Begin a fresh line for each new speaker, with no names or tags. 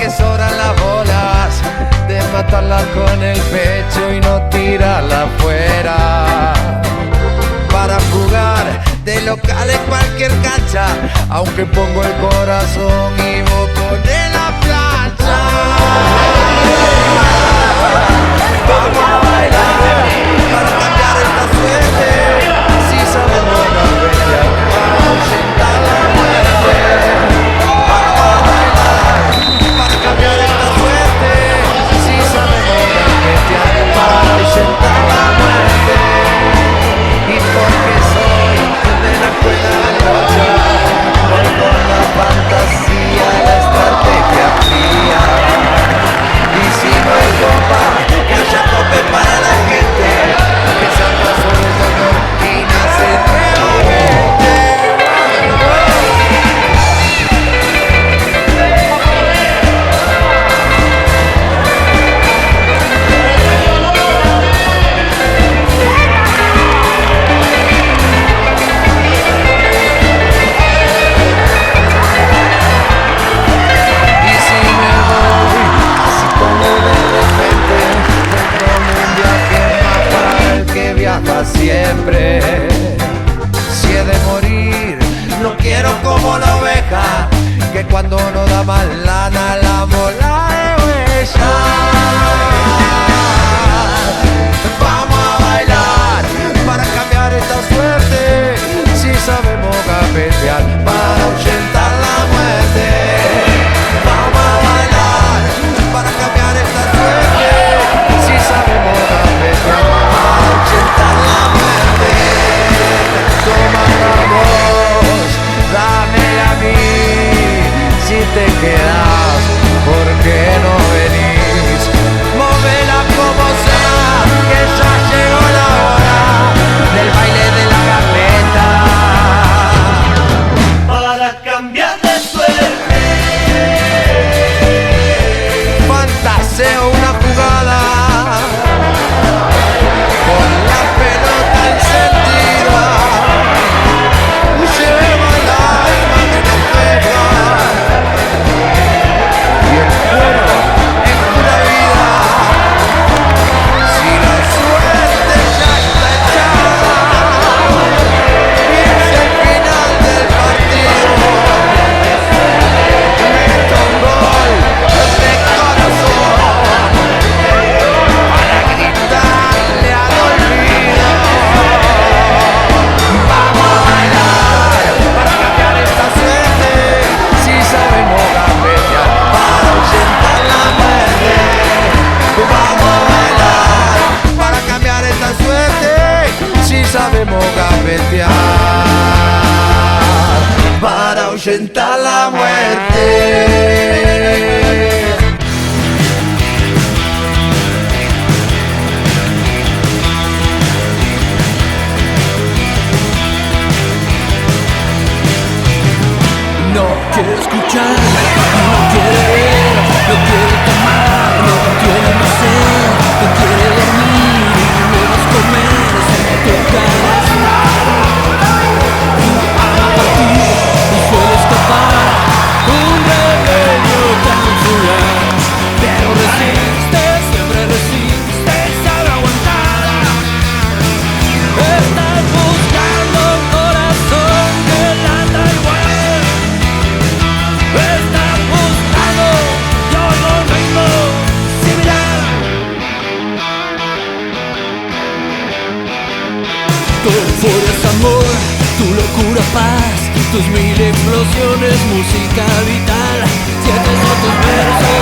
que sobran las bolas de matarla con el pecho y no tirarla afuera. Para jugar de local en cualquier cancha, aunque pongo el corazón y vos ponés la plancha. Vamos a bailar para cambiar esta suerte. Si sabemos la bella, para ahuyentar la muerte. Vamos a bailar para cambiar esta suerte. Si sabemos la bella, para ahuyentar la muerte. Y porque soy de la escuela roja, voy con la fantasía, la estrategia fría. Y si no hay copa, que haya tope para la gente, que salga sobre el dolor y nace nuevamente. Y si me voy, así como de repente, dentro de un viaje más para el que viaja siempre. Si he de morir, no quiero como la oveja, que cuando no da más lana la mola de huella. Vamos a bailar para cambiar esta suerte, si sabemos gambetear para ahuyentar la muerte. Vamos a bailar para cambiar esta suerte, si sabemos gambetear para ahuyentar la muerte. Toma la voz, dámela a mí, si te quedas, ¿por qué no venís? Móvela como sea, que ya llegó la hora del baile de la gambeta.
Para cambiar de suerte.
Fantaseo una jugada con la pelota encendida. Lleva el alma que nos pega y el cuero es pura vida. Si la suerte ya está echada y es el final del partido, meto un gol de corazón para gritarle al olvido. Vamos a bailar para cambiar esta suerte, si sabemos gambetear para ahuyentar la muerte. Vamos a bailar para cambiar esta suerte, si sabemos gambetear para ahuyentar la muerte.
No quiere escuchar, no quiere ver, no quiere tomar, no quiere nacer, no quiere dormir y menos comer, solo toca ama partir y suele escapar, un remedio tan fugaz, pero resiste, siempre resiste, sabe aguantar. Estás buscando un corazón que lata igual. Estás buscando, yo no vengo similar. Tu euforia es amor, tu locura paz, tus mil explosiones, música vital. Sientes otros versos